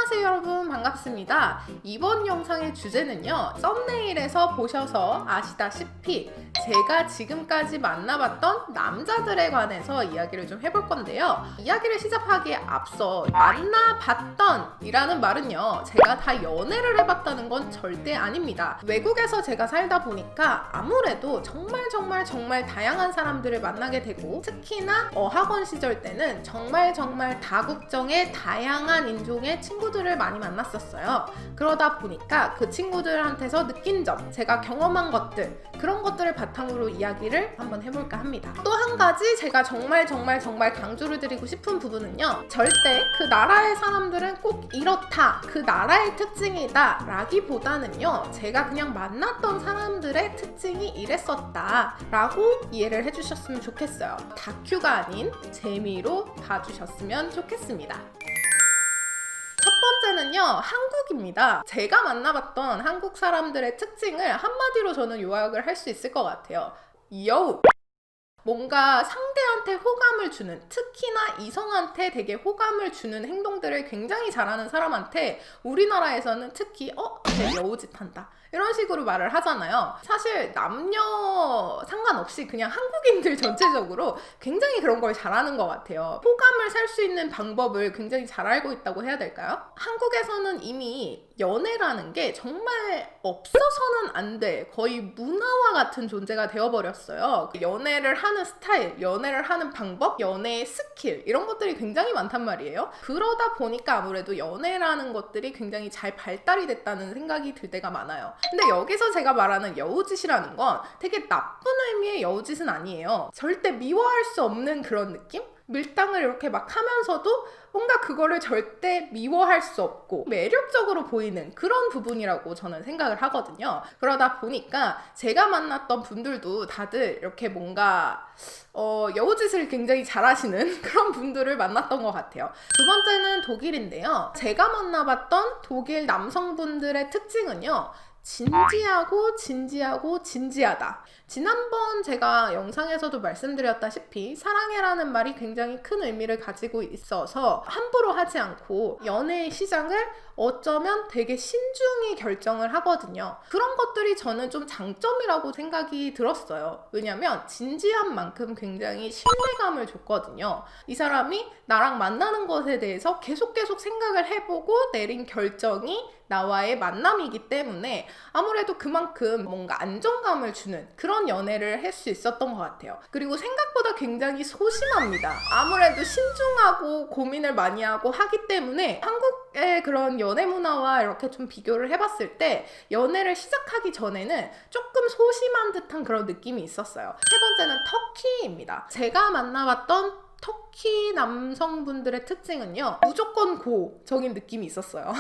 안녕하세요 여러분, 반갑습니다. 이번 영상의 주제는요, 썸네일에서 보셔서 아시다시피 제가 지금까지 만나봤던 남자들에 관해서 이야기를 좀 해볼 건데요. 이야기를 시작하기에 앞서 만나봤던 이라는 말은요, 제가 다 연애를 해봤다는 건 절대 아닙니다. 외국에서 제가 살다 보니까 아무래도 정말 다양한 사람들을 만나게 되고, 특히나 어학원 시절 때는 정말 다국적의 다양한 인종의 친구들을 많이 만났었어요. 그러다 보니까 그 친구들한테서 느낀 점, 제가 경험한 것들, 그런 것들을 바탕으로 이야기를 한번 해볼까 합니다. 또 한 가지 제가 정말 강조를 드리고 싶은 부분은요, 절대 그 나라의 사람들은 꼭 이렇다, 그 나라의 특징이다 라기보다는요, 제가 그냥 만났던 사람들의 특징이 이랬었다 라고 이해를 해주셨으면 좋겠어요. 다큐가 아닌 재미로 봐주셨으면 좋겠습니다. 첫 번째는요, 한국입니다. 제가 만나봤던 한국 사람들의 특징을 한마디로 저는 요약을 할 수 있을 것 같아요. 여우! 뭔가 상대한테 호감을 주는, 특히나 이성한테 되게 호감을 주는 행동들을 굉장히 잘하는 사람한테 우리나라에서는 특히 쟤 여우짓 한다, 이런 식으로 말을 하잖아요. 사실 남녀 상관없이 그냥 한국인들 전체적으로 굉장히 그런 걸 잘하는 것 같아요. 호감을 살 수 있는 방법을 굉장히 잘 알고 있다고 해야 될까요? 한국에서는 이미 연애라는 게 정말 없어서는 안 돼, 거의 문화와 같은 존재가 되어버렸어요. 연애를 하는 스타일, 연애를 하는 방법, 연애의 스킬, 이런 것들이 굉장히 많단 말이에요. 그러다 보니까 아무래도 연애라는 것들이 굉장히 잘 발달이 됐다는 생각이 들 때가 많아요. 근데 여기서 제가 말하는 여우짓이라는 건 되게 나쁜 의미의 여우짓은 아니에요. 절대 미워할 수 없는 그런 느낌? 밀당을 이렇게 막 하면서도 뭔가 그거를 절대 미워할 수 없고 매력적으로 보이는 그런 부분이라고 저는 생각을 하거든요. 그러다 보니까 제가 만났던 분들도 다들 이렇게 뭔가 여우짓을 굉장히 잘하시는 그런 분들을 만났던 것 같아요. 두 번째는 독일인데요. 제가 만나봤던 독일 남성분들의 특징은요, 진지하다. 지난번 제가 영상에서도 말씀드렸다시피 사랑해라는 말이 굉장히 큰 의미를 가지고 있어서 함부로 하지 않고 연애의 시작을 어쩌면 되게 신중히 결정을 하거든요. 그런 것들이 저는 좀 장점이라고 생각이 들었어요. 왜냐면 진지한 만큼 굉장히 신뢰감을 줬거든요. 이 사람이 나랑 만나는 것에 대해서 계속 생각을 해보고 내린 결정이 나와의 만남이기 때문에 아무래도 그만큼 뭔가 안정감을 주는 그런 연애를 할 수 있었던 것 같아요. 그리고 생각보다 굉장히 소심합니다. 아무래도 신중하고 고민을 많이 하고 하기 때문에 한국의 그런 연애 문화와 이렇게 좀 비교를 해봤을 때 연애를 시작하기 전에는 조금 소심한 듯한 그런 느낌이 있었어요. 세 번째는 터키입니다. 제가 만나봤던 터키 남성분들의 특징은요, 무조건 고적인 느낌이 있었어요.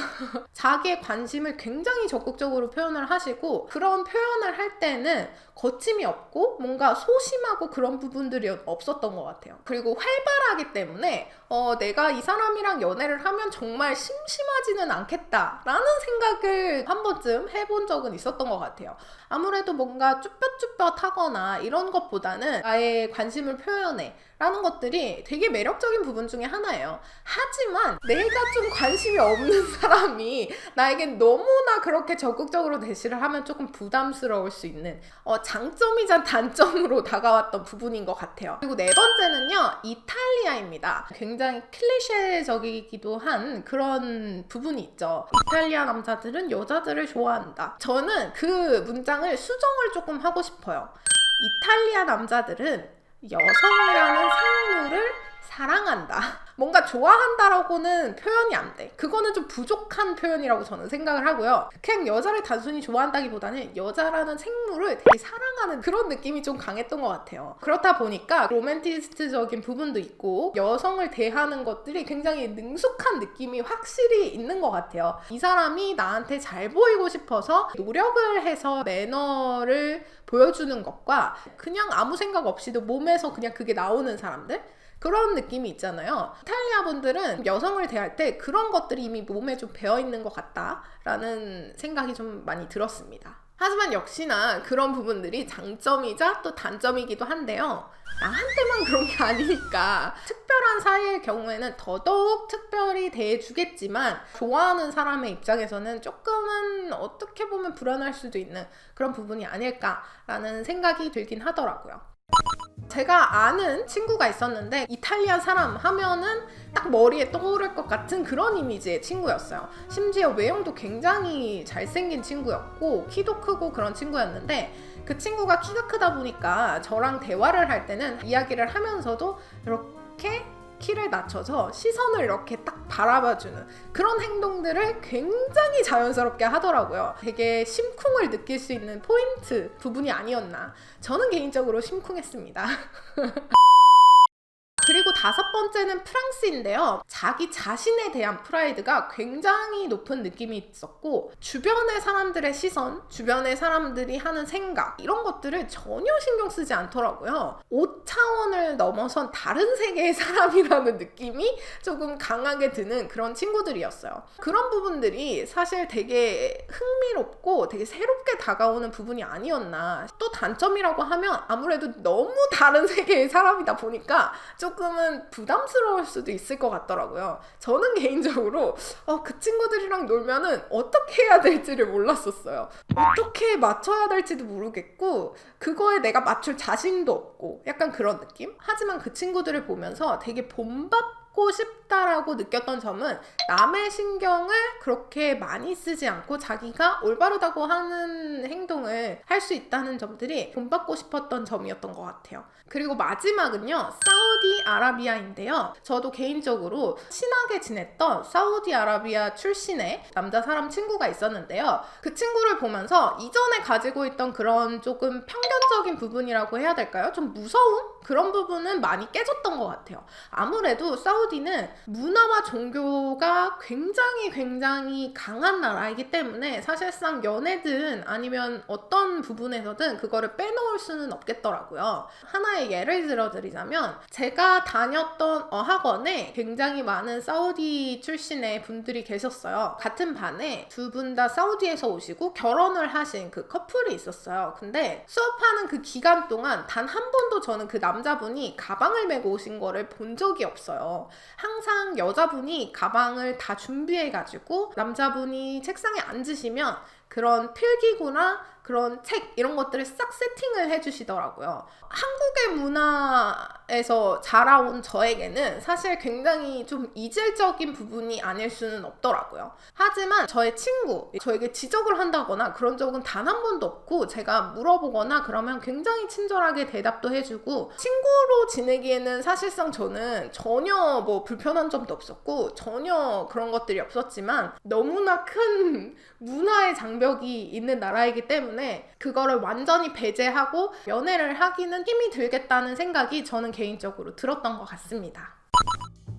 자기의 관심을 굉장히 적극적으로 표현을 하시고, 그런 표현을 할 때는 거침이 없고 뭔가 소심하고 그런 부분들이 없었던 것 같아요. 그리고 활발하기 때문에 내가 이 사람이랑 연애를 하면 정말 심심하지는 않겠다라는 생각을 한 번쯤 해본 적은 있었던 것 같아요. 아무래도 뭔가 쭈뼛쭈뼛하거나 이런 것보다는 나의 관심을 표현해 라는 것들이 되게 매력적인 부분 중에 하나예요. 하지만 내가 좀 관심이 없는 사람이 나에겐 너무나 그렇게 적극적으로 대시를 하면 조금 부담스러울 수 있는 장점이자 단점으로 다가왔던 부분인 것 같아요. 그리고 네 번째는요, 이탈리아입니다. 굉장히 클리셰적이기도 한 그런 부분이 있죠. 이탈리아 남자들은 여자들을 좋아한다. 저는 그 문장을 수정을 조금 하고 싶어요. 이탈리아 남자들은 여성이라는 생물을 사랑한다. 뭔가 좋아한다라고는 표현이 안 돼. 그거는 좀 부족한 표현이라고 저는 생각을 하고요. 그냥 여자를 단순히 좋아한다기보다는 여자라는 생물을 되게 사랑하는 그런 느낌이 좀 강했던 것 같아요. 그렇다 보니까 로맨티스트적인 부분도 있고 여성을 대하는 것들이 굉장히 능숙한 느낌이 확실히 있는 것 같아요. 이 사람이 나한테 잘 보이고 싶어서 노력을 해서 매너를 보여주는 것과 그냥 아무 생각 없이도 몸에서 그냥 그게 나오는 사람들? 그런 느낌이 있잖아요. 이탈리아 분들은 여성을 대할 때 그런 것들이 이미 몸에 좀 배어있는 것 같다라는 생각이 좀 많이 들었습니다. 하지만 역시나 그런 부분들이 장점이자 또 단점이기도 한데요. 나한테만 그런 게 아니니까 특별한 사이의 경우에는 더더욱 특별히 대해주겠지만 좋아하는 사람의 입장에서는 조금은 어떻게 보면 불안할 수도 있는 그런 부분이 아닐까라는 생각이 들긴 하더라고요. 제가 아는 친구가 있었는데 이탈리아 사람 하면은 딱 머리에 떠오를 것 같은 그런 이미지의 친구였어요. 심지어 외형도 굉장히 잘생긴 친구였고 키도 크고 그런 친구였는데 그 친구가 키가 크다 보니까 저랑 대화를 할 때는 이야기를 하면서도 이렇게 키를 낮춰서 시선을 이렇게 딱 바라봐주는 그런 행동들을 굉장히 자연스럽게 하더라고요. 되게 심쿵을 느낄 수 있는 포인트 부분이 아니었나. 저는 개인적으로 심쿵했습니다. 그리고 5번째는 프랑스인데요. 자기 자신에 대한 프라이드가 굉장히 높은 느낌이 있었고 주변의 사람들의 시선, 주변의 사람들이 하는 생각 이런 것들을 전혀 신경 쓰지 않더라고요. 5차원을 넘어선 다른 세계의 사람이라는 느낌이 조금 강하게 드는 그런 친구들이었어요. 그런 부분들이 사실 되게 흥미롭고 되게 새롭게 다가오는 부분이 아니었나. 또 단점이라고 하면 아무래도 너무 다른 세계의 사람이다 보니까 조금은 부담스러울 수도 있을 것 같더라고요. 저는 개인적으로 그 친구들이랑 놀면은 어떻게 해야 될지를 몰랐었어요. 어떻게 맞춰야 될지도 모르겠고 그거에 내가 맞출 자신도 없고 약간 그런 느낌? 하지만 그 친구들을 보면서 되게 본받고 싶다라고 느꼈던 점은 남의 신경을 그렇게 많이 쓰지 않고 자기가 올바르다고 하는 행동을 할 수 있다는 점들이 본받고 싶었던 점이었던 것 같아요. 그리고 마지막은요, 사우디아라비아인데요. 저도 개인적으로 친하게 지냈던 사우디아라비아 출신의 남자 사람 친구가 있었는데요. 그 친구를 보면서 이전에 가지고 있던 그런 조금 편견적인 부분이라고 해야 될까요? 좀 무서운 그런 부분은 많이 깨졌던 것 같아요. 아무래도 사우디는 문화와 종교가 굉장히 강한 나라이기 때문에 사실상 연애든 아니면 어떤 부분에서든 그거를 빼놓을 수는 없겠더라고요. 하나의 예를 들어드리자면 제가 다녔던 어학원에 굉장히 많은 사우디 출신의 분들이 계셨어요. 같은 반에 두 분 다 사우디에서 오시고 결혼을 하신 그 커플이 있었어요. 근데 수업하는 그 기간 동안 단 한 번도 저는 그 남자분이 가방을 메고 오신 거를 본 적이 없어요. 항상 여자분이 가방을 다 준비해가지고 남자분이 책상에 앉으시면 그런 필기구나 그런 책 이런 것들을 싹 세팅을 해주시더라고요. 한국의 문화에서 자라온 저에게는 사실 굉장히 좀 이질적인 부분이 아닐 수는 없더라고요. 하지만 저의 친구, 저에게 지적을 한다거나 그런 적은 단 한 번도 없고 제가 물어보거나 그러면 굉장히 친절하게 대답도 해주고 친구로 지내기에는 사실상 저는 전혀 뭐 불편한 점도 없었고 전혀 그런 것들이 없었지만 너무나 큰 문화의 장벽이 있는 나라이기 때문에 그거를 완전히 배제하고 연애를 하기는 힘이 들겠다는 생각이 저는 개인적으로 들었던 것 같습니다.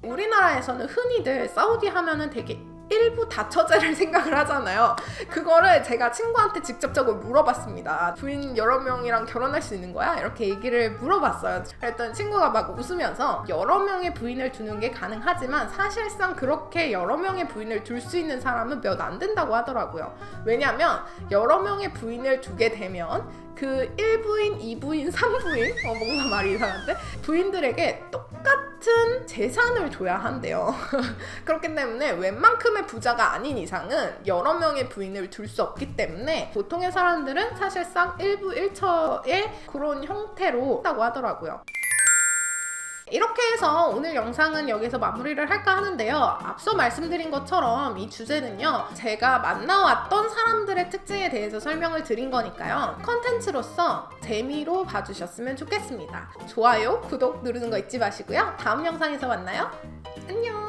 우리나라에서는 흔히들 사우디 하면은 되게 일부 다처제를 생각을 하잖아요. 그거를 제가 친구한테 직접적으로 물어봤습니다. 부인 여러 명이랑 결혼할 수 있는 거야? 이렇게 얘기를 물어봤어요. 그랬더니 친구가 막 웃으면서 여러 명의 부인을 두는 게 가능하지만 사실상 그렇게 여러 명의 부인을 둘 수 있는 사람은 몇 안 된다고 하더라고요. 왜냐면 여러 명의 부인을 두게 되면 그 1부인, 2부인, 3부인 뭔가 말이 이상한데? 부인들에게 똑같은 재산을 줘야 한대요. 그렇기 때문에 웬만큼의 부자가 아닌 이상은 여러 명의 부인을 둘 수 없기 때문에 보통의 사람들은 사실상 1부 1처의 그런 형태로 한다고 하더라고요. 이렇게 해서 오늘 영상은 여기서 마무리를 할까 하는데요. 앞서 말씀드린 것처럼 이 주제는요, 제가 만나왔던 사람들의 특징에 대해서 설명을 드린 거니까요. 컨텐츠로서 재미로 봐주셨으면 좋겠습니다. 좋아요, 구독 누르는 거 잊지 마시고요. 다음 영상에서 만나요. 안녕.